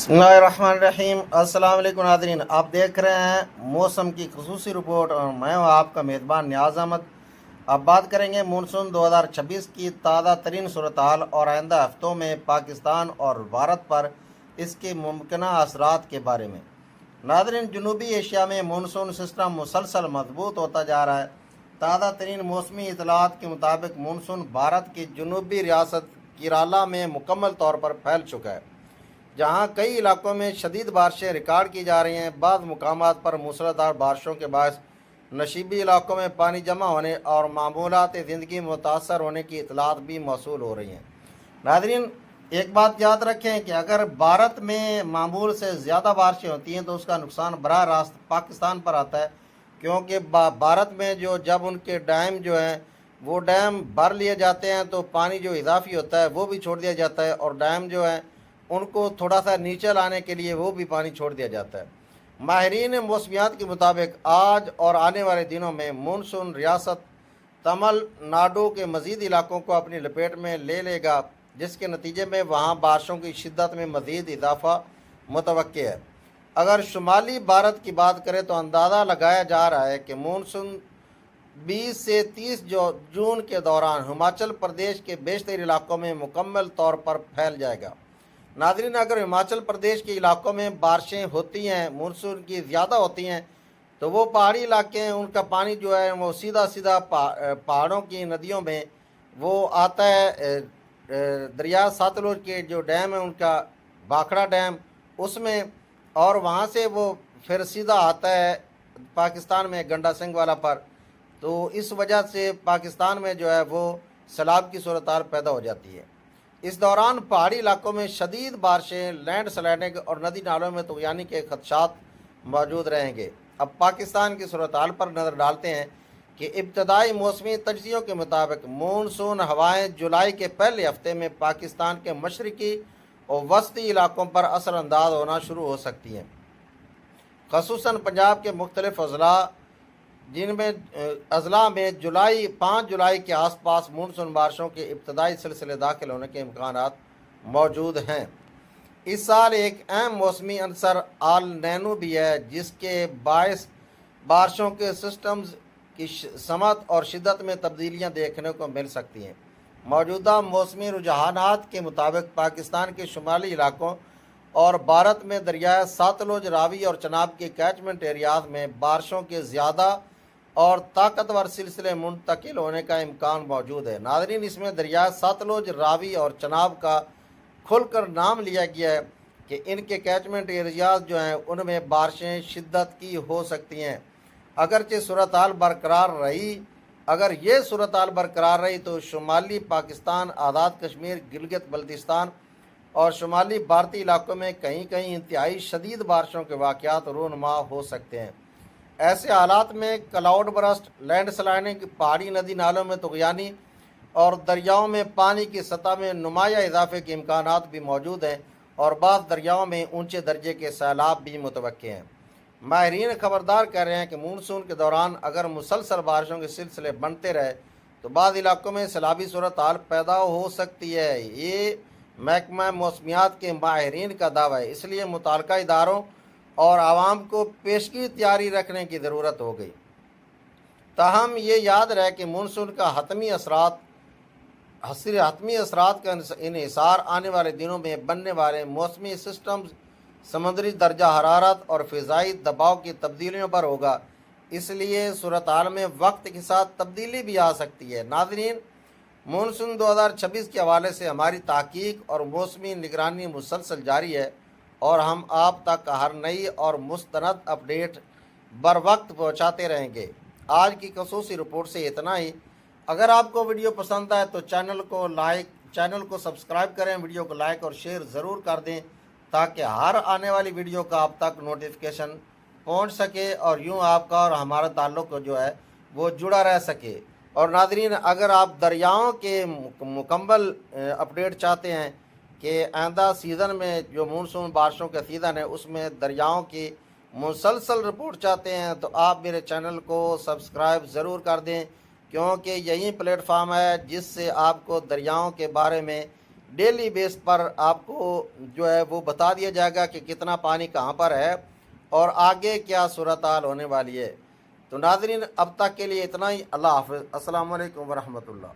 बिस्मिल्लाहिर्रहमानिर्रहीम। अस्सलाम वालेकुम नाज़रीन, आप देख रहे हैं मौसम की खसूसी रिपोर्ट और मैं हूं आपका मेज़बान नियाज़ अहमद। अब बात करेंगे मानसून 2026 की ताज़ा तरीन सूरत हाल और आइंदा हफ्तों में पाकिस्तान और भारत पर इसके मुमकिन असरात के बारे में। नाज़रीन, जनूबी एशिया में मानसून सिस्टम मुसलसल मजबूत होता जा रहा है। ताज़ा तरीन मौसमी इतलात के मुताबिक मानसून भारत की जनूबी रियासत केरला में मुकम्मल तौर पर फैल चुका है, जहां कई इलाकों में शदीद बारिशें रिकॉर्ड की जा रही हैं। बाद मुकामात पर मूसलाधार बारिशों के बायस नशीबी इलाकों में पानी जमा होने और मामूलात ज़िंदगी मुतासर होने की इतलात भी मौसूल हो रही हैं। नाज़रीन, एक बात याद रखें कि अगर भारत में मामूल से ज़्यादा बारिशें होती हैं तो उसका नुकसान बराह रास्त पाकिस्तान पर आता है, क्योंकि भारत में जब उनके डैम जो हैं वो डैम भर लिए जाते हैं तो पानी जो इजाफी होता है वो भी छोड़ दिया जाता है, और डैम जो है उनको थोड़ा सा नीचे लाने के लिए वो भी पानी छोड़ दिया जाता है। माहिरीन मौसमियात के मुताबिक आज और आने वाले दिनों में मानसून रियासत तमिलनाडु के मज़ीद इलाकों को अपनी लपेट में ले लेगा, जिसके नतीजे में वहाँ बारिशों की शिद्दत में मज़ीद इजाफा मुतवक्के है। अगर शुमाली भारत की बात करें तो अंदाज़ा लगाया जा रहा है कि मानसून 20 से 30 जून के दौरान हिमाचल प्रदेश के बेशतर इलाकों में मुकम्मल तौर पर फैल जाएगा। नाज़रीन, अगर हिमाचल प्रदेश के इलाकों में बारिशें होती हैं, मानसून की ज़्यादा होती हैं, तो वो पहाड़ी इलाके हैं, उनका पानी जो है वो सीधा सीधा पहाड़ों की नदियों में वो आता है। दरिया सतलुज के जो डैम है उनका भाखड़ा डैम उसमें, और वहाँ से वो फिर सीधा आता है पाकिस्तान में गंडा सिंह वाला पर। तो इस वजह से पाकिस्तान में जो है वो सैलाब की सूरत हाल पैदा हो जाती है। इस दौरान पहाड़ी इलाकों में शदीद बारिशें, लैंड स्लाइडिंग और नदी नालों में तूफ़ानी के खदशात मौजूद रहेंगे। अब पाकिस्तान की सूरत हाल पर नज़र डालते हैं कि इब्तदाई मौसमी तजज़ियों के मुताबिक मानसून हवाएं जुलाई के पहले हफ्ते में पाकिस्तान के मशरकी और वस्ती इलाकों पर असरअंदाज होना शुरू हो सकती हैं, ख़ुसूसन पंजाब के मुख्तलिफ अजला में 5 जुलाई के आसपास मानसून बारिशों के इब्तदाई सिलसिले दाखिल होने के इम्कान मौजूद हैं। इस साल एक अहम मौसमी अंसर आल नैनो भी है, जिसके बायस बारिशों के सिस्टम्स की समत और शिद्दत में तब्दीलियां देखने को मिल सकती हैं। मौजूदा मौसमी रुझानात के मुताबिक पाकिस्तान के शुमाली इलाकों और भारत में दरियाए सतलुज, रावी और चनाब के कैचमेंट एरियाज में बारिशों के ज़्यादा और ताकतवर सिलसिले मुंतकिल होने का इम्कान मौजूद है। नाज़रीन, इसमें दरिया सतलुज, रावी और चनाब का खुलकर नाम लिया गया है कि इनके कैचमेंट एरियाज जो हैं उनमें बारिशें शिद्दत की हो सकती हैं। अगरचे सूरत हाल बरकरार रही अगर ये सूरत हाल बरकरार रही तो शुमाली पाकिस्तान, आज़ाद कश्मीर, गिलगित बल्तिस्तान और शुमाली भारतीय इलाकों में कहीं कहीं इंतहाई शदीद बारिशों के वाक़यात रूनुमा हो सकते हैं। ऐसे हालात में क्लाउड बरस्ट, लैंड स्लाइडिंग, पहाड़ी नदी नालों में तुग़यानी और दरियाओं में पानी की सतह में नुमाया इजाफे के इम्कानात भी मौजूद हैं, और बाद दरियाओं में ऊंचे दर्जे के सैलाब भी मुतवक्के हैं। माहिरीन खबरदार कर रहे हैं कि मानसून के दौरान अगर मुसलसल बारिशों के सिलसिले बनते रहे तो बाद इलाकों में सैलाबी सूरत हाल पैदा हो सकती है। ये महकमा मौसमियात के माहिरीन का दावा है, इसलिए मुतल्लिका इदारों और आवाम को पेशगी तैयारी रखने की ज़रूरत हो गई। ताहम ये याद रहे कि मानसून का हतमी असरात का इन्हिसार आने वाले दिनों में बनने वाले मौसमी सिस्टम, समुद्री दर्जा हरारत और फ़िज़ाई दबाव की तब्दीलियों पर होगा, इसलिए सूरत हाल में वक्त के साथ तब्दीली भी आ सकती है। नाज़रीन, मानसून 2026 के हवाले से हमारी तहकीक और मौसमी निगरानी मुसलसल जारी है, और हम आप तक हर नई और मुस्तनद अपडेट बर वक्त पहुँचाते रहेंगे। आज की खसूसी रिपोर्ट से इतना ही। अगर आपको वीडियो पसंद आए तो चैनल को सब्सक्राइब करें, वीडियो को लाइक और शेयर ज़रूर कर दें, ताकि हर आने वाली वीडियो का आप तक नोटिफिकेशन पहुंच सके और यूं आपका और हमारा ताल्लुक़ जो है वो जुड़ा रह सके। और नाज़रीन, अगर आप दरियाओं के मुकम्मल अपडेट चाहते हैं कि आइंदा सीज़न में जो मानसून बारिशों का सीज़न है उसमें दरियाओं की मुसलसल रिपोर्ट चाहते हैं, तो आप मेरे चैनल को सब्सक्राइब ज़रूर कर दें, क्योंकि यही प्लेटफार्म है जिससे आपको दरियाओं के बारे में ڈیلی بیس پر آپ کو جو ہے وہ بتا دیا جائے گا کہ کتنا پانی کہاں پر ہے اور آگے کیا صورتحال ہونے والی ہے۔ تو ناظرین اب تک کے لیے اتنا ہی۔ اللہ حافظ۔ السلام علیکم ورحمۃ اللہ۔